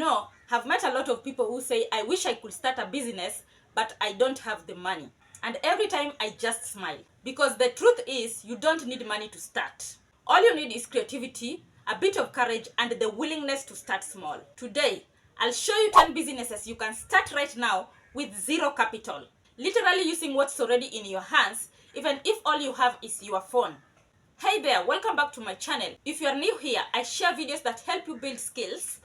Have met a lot of people who say, I wish I could start a business, but I don't have the money. And every time I just smile. Because the truth is, you don't need money to start. All you need is creativity, a bit of courage, and the willingness to start small. Today, I'll show you 10 businesses you can start right now with zero capital. Literally using what's already in your hands, even if all you have is your phone. Hey there, welcome back to my channel. If you are new here, I share videos that help you build skills,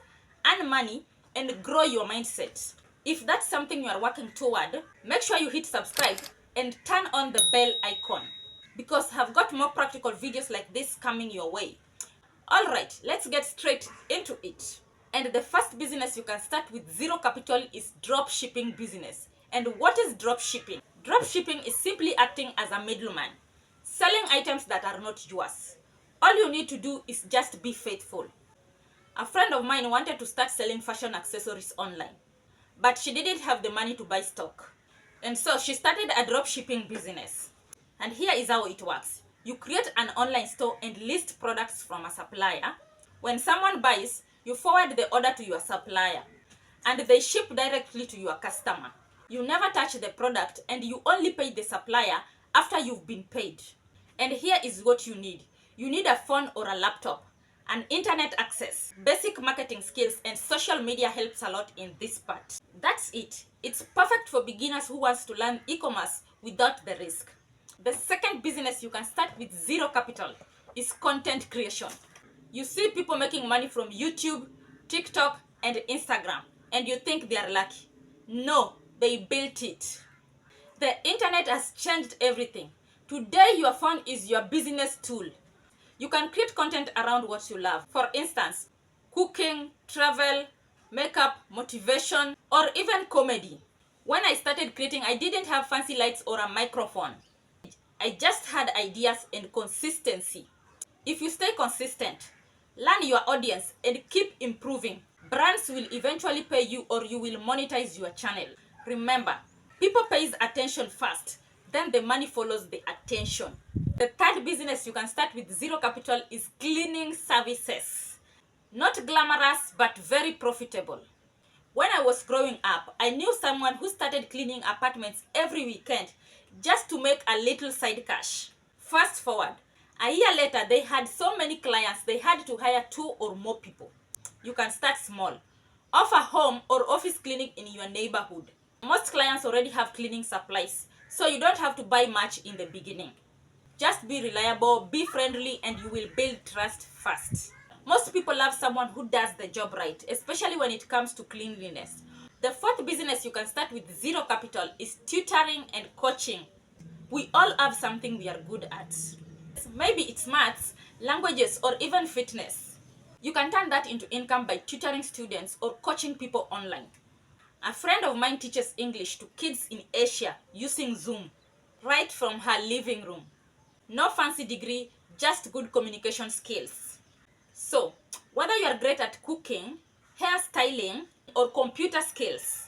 earn money, and grow your mindset. If that's something you are working toward, make sure you hit subscribe and turn on the bell icon, because I've got more practical videos like this coming your way. Alright, let's get straight into it. And the first business you can start with zero capital is dropshipping business. And what is dropshipping? Dropshipping is simply acting as a middleman, selling items that are not yours. All you need to do is just be faithful. A friend of mine wanted to start selling fashion accessories online, but she didn't have the money to buy stock. And so she started a dropshipping business. And here is how it works. You create an online store and list products from a supplier. When someone buys, you forward the order to your supplier, and they ship directly to your customer. You never touch the product, and you only pay the supplier after you've been paid. And here is what you need. You need a phone or a laptop, an internet access, basic marketing skills, and social media helps a lot in this part. That's it. It's perfect for beginners who wants to learn e-commerce without the risk. The second business you can start with zero capital is content creation. You see people making money from YouTube, TikTok, and Instagram, and you think they are lucky. No, they built it. The internet has changed everything. Today, your phone is your business tool. You can create content around what you love. For instance, cooking, travel, makeup, motivation, or even comedy. When I started creating, I didn't have fancy lights or a microphone. I just had ideas and consistency. If you stay consistent, learn your audience, and keep improving, brands will eventually pay you, or you will monetize your channel. Remember, people pays attention first, then the money follows the attention. The third business you can start with zero capital is cleaning services. Not glamorous, but very profitable. When I was growing up, I knew someone who started cleaning apartments every weekend just to make a little side cash. Fast forward, a year later, they had so many clients, they had to hire 2 or more people. You can start small. Offer home or office cleaning in your neighborhood. Most clients already have cleaning supplies, so you don't have to buy much in the beginning. Just be reliable, be friendly, and you will build trust fast. Most people love someone who does the job right, especially when it comes to cleanliness. The fourth business you can start with zero capital is tutoring and coaching. We all have something we are good at. Maybe it's maths, languages, or even fitness. You can turn that into income by tutoring students or coaching people online. A friend of mine teaches English to kids in Asia using Zoom, right from her living room. No fancy degree, just good communication skills. So, whether you are great at cooking, hairstyling, or computer skills,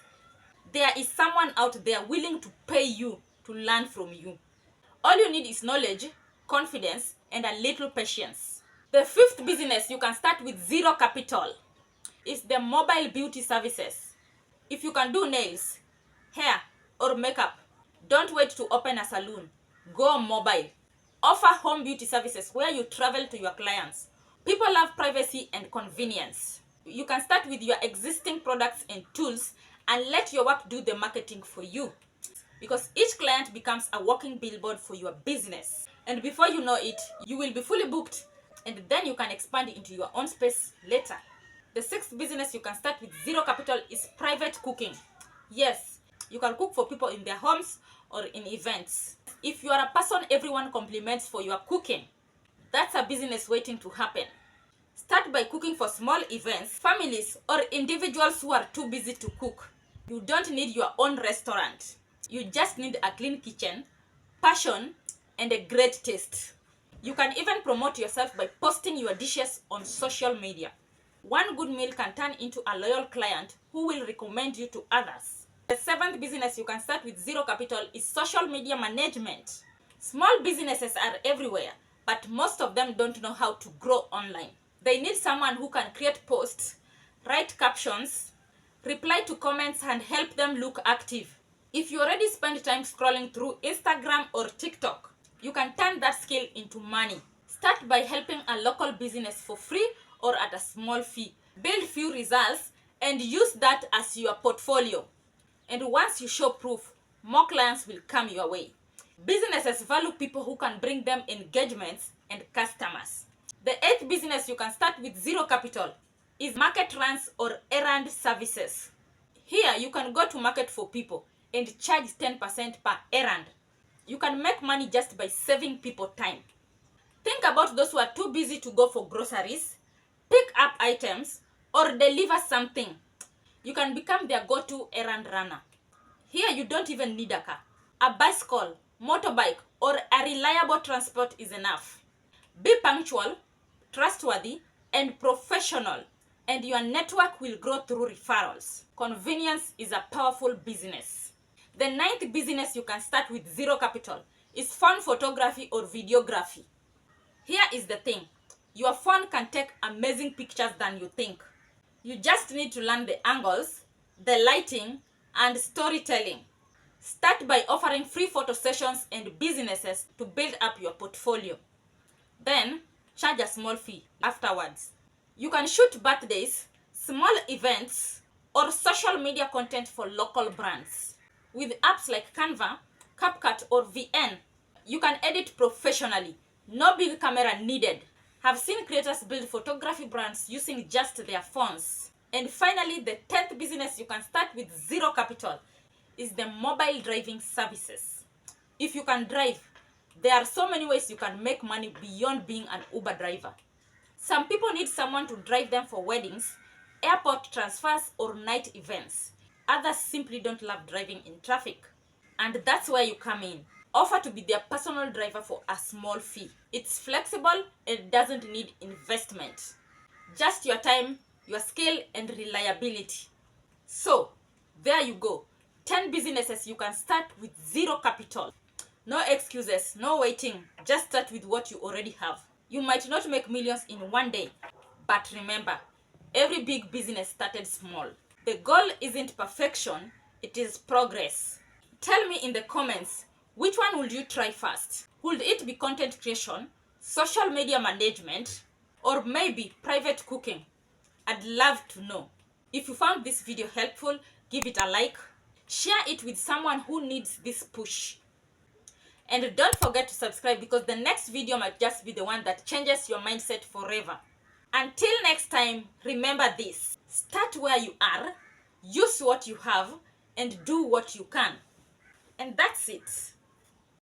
there is someone out there willing to pay you to learn from you. All you need is knowledge, confidence, and a little patience. The fifth business you can start with zero capital is the mobile beauty services. If you can do nails, hair, or makeup, don't wait to open a salon. Go mobile. Offer home beauty services where you travel to your clients. People love privacy and convenience. You can start with your existing products and tools and let your work do the marketing for you, because each client becomes a walking billboard for your business. And before you know it, you will be fully booked, and then you can expand into your own space later. The sixth business you can start with zero capital is private cooking. Yes, you can cook for people in their homes or in events. If you are a person everyone compliments for your cooking, that's a business waiting to happen. Start by cooking for small events, families, or individuals who are too busy to cook. You don't need your own restaurant. You just need a clean kitchen, passion, and a great taste. You can even promote yourself by posting your dishes on social media. One good meal can turn into a loyal client who will recommend you to others. The seventh business you can start with zero capital is social media management. Small businesses are everywhere, but most of them don't know how to grow online. They need someone who can create posts, write captions, reply to comments, and help them look active. If you already spend time scrolling through Instagram or TikTok, you can turn that skill into money. Start by helping a local business for free or at a small fee. Build few results and use that as your portfolio. And once you show proof, more clients will come your way. Businesses value people who can bring them engagements and customers. The 8th business you can start with zero capital is market runs or errand services. Here you can go to market for people and charge 10% per errand. You can make money just by saving people time. Think about those who are too busy to go for groceries, pick up items, or deliver something. You can become their go-to errand runner. Here you don't even need a car. A bicycle, motorbike, or a reliable transport is enough. Be punctual, trustworthy, and professional, and your network will grow through referrals. Convenience is a powerful business. The 9th business you can start with zero capital is phone photography or videography. Here is the thing. Your phone can take amazing pictures than you think. You just need to learn the angles, the lighting, and storytelling. Start by offering free photo sessions and businesses to build up your portfolio. Then, charge a small fee afterwards. You can shoot birthdays, small events, or social media content for local brands. With apps like Canva, CapCut, or VN, you can edit professionally. No big camera needed. Have seen creators build photography brands using just their phones. And finally, the 10th business you can start with zero capital is the mobile driving services. If you can drive, there are so many ways you can make money beyond being an Uber driver. Some people need someone to drive them for weddings, airport transfers, or night events. Others simply don't love driving in traffic. And that's where you come in. Offer to be their personal driver for a small fee. It's flexible and doesn't need investment. Just your time, your skill, and reliability. So, there you go. 10 businesses you can start with zero capital. No excuses, no waiting. Just start with what you already have. You might not make millions in one day, but remember, every big business started small. The goal isn't perfection, it is progress. Tell me in the comments, which one would you try first? Would it be content creation, social media management, or maybe private cooking? I'd love to know. If you found this video helpful, give it a like. Share it with someone who needs this push. And don't forget to subscribe because the next video might just be the one that changes your mindset forever. Until next time, remember this. Start where you are, use what you have, and do what you can. And that's it.